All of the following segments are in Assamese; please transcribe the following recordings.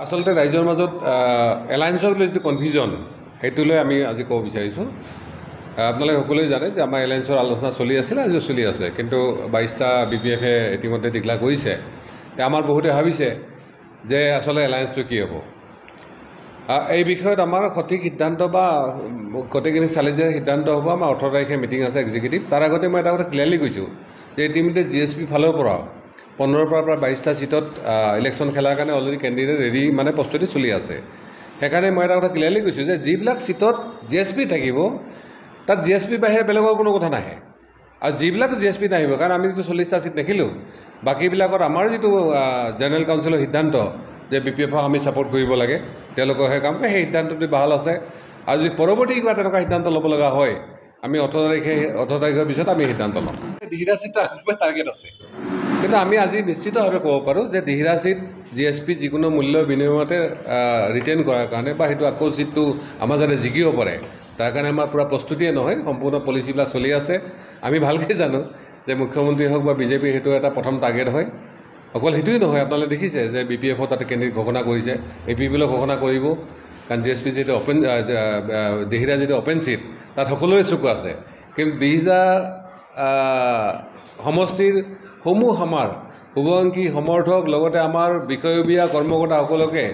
আসলতে ৰাইজৰ মাজত এলায়েন্সক লৈ যিটো কনফিউজন সেইটোলৈ আমি আজি ক'ব বিচাৰিছোঁ। আপোনালোকে সকলোৱে জানে যে আমাৰ এলায়েন্সৰ আলোচনা চলি আছিল, আজিও চলি আছে, কিন্তু 22টা BPF-এ ইতিমধ্যে ডিক্লেয়াৰ কৰিছে। আমাৰ বহুতে ভাবিছে যে আচলতে এলায়েন্সটো কি হ'ব। এই বিষয়ত আমাৰ সঠিক সিদ্ধান্ত বা গোটেইখিনি চালি যে সিদ্ধান্ত হ'ব আমাৰ 18 তাৰিখে মিটিং আছে এক্সিকিউটিভ। তাৰ আগতে মই এটা কথা ক্লিয়াৰলি কৈছোঁ যে ইতিমধ্যে GSP ফালৰ পৰা 15ৰ পৰা 22টা ছিটত ইলেকশ্যন খেলাৰ কাৰণে অলৰেডি কেণ্ডিডেট ৰেডি মানে প্ৰস্তুতি চলি আছে। সেইকাৰণে মই এটা কথা ক্লিয়াৰলি কৈছোঁ যে যিবিলাক ছিটত GSP থাকিব তাত GSP বাহিৰে বেলেগৰ কোনো কথা নাহে, আৰু যিবিলাক GSP নাহিব, কাৰণ আমি যিটো 40টা ছিট দেখিলোঁ, বাকীবিলাকত আমাৰ যিটো জেনেৰেল কাউন্সিলৰ সিদ্ধান্ত যে BPF-ক আমি ছাপোৰ্ট কৰিব লাগে, তেওঁলোকৰ সেই কাম সেই সিদ্ধান্তটো ভাল আছে। আৰু যদি পৰৱৰ্তী কিবা তেনেকুৱা সিদ্ধান্ত ল'ব লগা হয় আমি 18 তাৰিখৰ পিছত আমি সিদ্ধান্ত ল'ম। দিহিৰা ছিটটো টাৰ্গেট আছে, কিন্তু আমি আজি নিশ্চিতভাৱে ক'ব পাৰোঁ যে দিহিৰা ছিট GSP যিকোনো মূল্য বিনিময়তে ৰিটেইন কৰাৰ কাৰণে বা সেইটো আকৌ ছিটটো আমাৰ যাতে জিকিব পাৰে তাৰ কাৰণে আমাৰ পূৰা প্ৰস্তুতিয়ে নহয়, সম্পূৰ্ণ পলিচিবিলাক চলি আছে। আমি ভালকৈ জানো যে মুখ্যমন্ত্ৰী হওক বা BJP সেইটো এটা প্ৰথম টাৰ্গেট হয়। অকল সেইটোৱেই নহয়, আপোনালোকে দেখিছে যে BPF-ৰ তাতে কেণ্ডিডেট ঘোষণা কৰিছে, APP-লৈও ঘোষণা কৰিব, কাৰণ GSP যিটো দিহিৰা যিটো অপেন ছিট তাত সকলোৰে চকু আছে। কিন্তু দিহিৰা সমষ্টিৰ সমূহ আমাৰ শুভাংশী সমৰ্থক লগতে আমাৰ বিষয়ববীয়া কৰ্মকৰ্তাসকলকে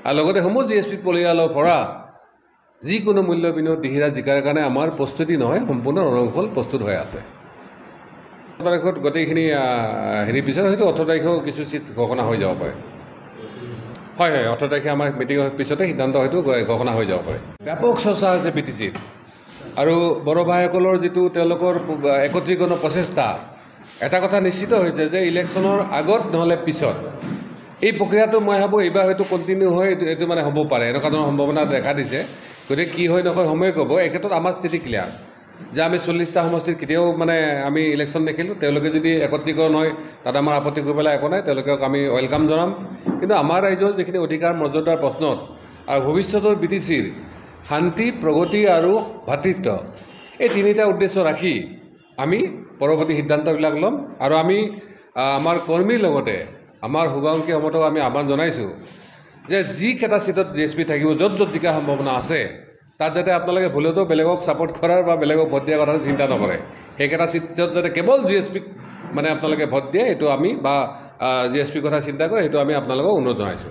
আৰু লগতে সমূহ GSP পৰিয়ালৰ পৰা যিকোনো মূল্য বিনিময়ত দিহিৰা জিকাৰ কাৰণে আমাৰ প্ৰস্তুতি নহয়, সম্পূৰ্ণ ৰণকৌশল প্ৰস্তুত হৈ আছে। 18 তাৰিখত গোটেইখিনি পিছত হয়তো 18 তাৰিখেও কিছু ছিট ঘোষণা হৈ যাব পাৰে। হয়, 18 তাৰিখে আমাৰ মিটিঙৰ পিছতে সিদ্ধান্ত হয়তো ঘোষণা হৈ যাব পাৰে। ব্যাপক চৰ্চা হৈছে BTC-ত, আৰু বড়ো ভাইসকলৰ যিটো তেওঁলোকৰ একত্ৰীকৰণৰ প্ৰচেষ্টা, এটা কথা নিশ্চিত হৈছে যে ইলেকশ্যনৰ আগত নহ'লে পিছত এই প্ৰক্ৰিয়াটো মই ভাবোঁ এইবাৰ হয়তো কণ্টিনিউ হৈ এইটো মানে হ'ব পাৰে, এনেকুৱা ধৰণৰ সম্ভাৱনা দেখা দিছে। গতিকে কি হয় নকয় সময়ে ক'ব। এই ক্ষেত্ৰত আমাৰ স্থিতি ক্লিয়াৰ যে আমি 40টা সমষ্টিত কেতিয়াও মানে আমি ইলেকশ্যন নেখেলোঁ। তেওঁলোকে যদি একত্ৰীকৰণ হয় তাত আমাৰ আপত্তি কৰি পেলাই একো নাই, তেওঁলোকক আমি ৱেলকাম জনাম। কিন্তু আমাৰ ৰাইজৰ যিখিনি অধিকাৰ মৰ্যাদাৰ প্ৰশ্নত আৰু ভৱিষ্যতৰ BTC-ৰ শান্তি, প্ৰগতি আৰু ভাতৃত্ব, এই তিনিটা উদ্দেশ্য ৰাখি আমি পৰৱৰ্তী সিদ্ধান্তবিলাক ল'ম। আৰু আমি আমাৰ কৰ্মীৰ লগতে আমাৰ শুভাংশী সমৰ্থকক আমি আহ্বান জনাইছোঁ যে যিকেইটা ছিটত GSP থাকিব, য'ত জিকাৰ সম্ভাৱনা আছে তাত যাতে আপোনালোকে ভুলতো বেলেগক ছাপোৰ্ট কৰাৰ বা বেলেগক ভোট দিয়াৰ কথা চিন্তা নকৰে। সেইকেইটা ছিটত যাতে কেৱল GSP-ক মানে আপোনালোকে ভোট দিয়ে, এইটো আমি বা GSP কথা চিন্তা কৰে, সেইটো আমি আপোনালোকক অনুৰোধ জনাইছোঁ।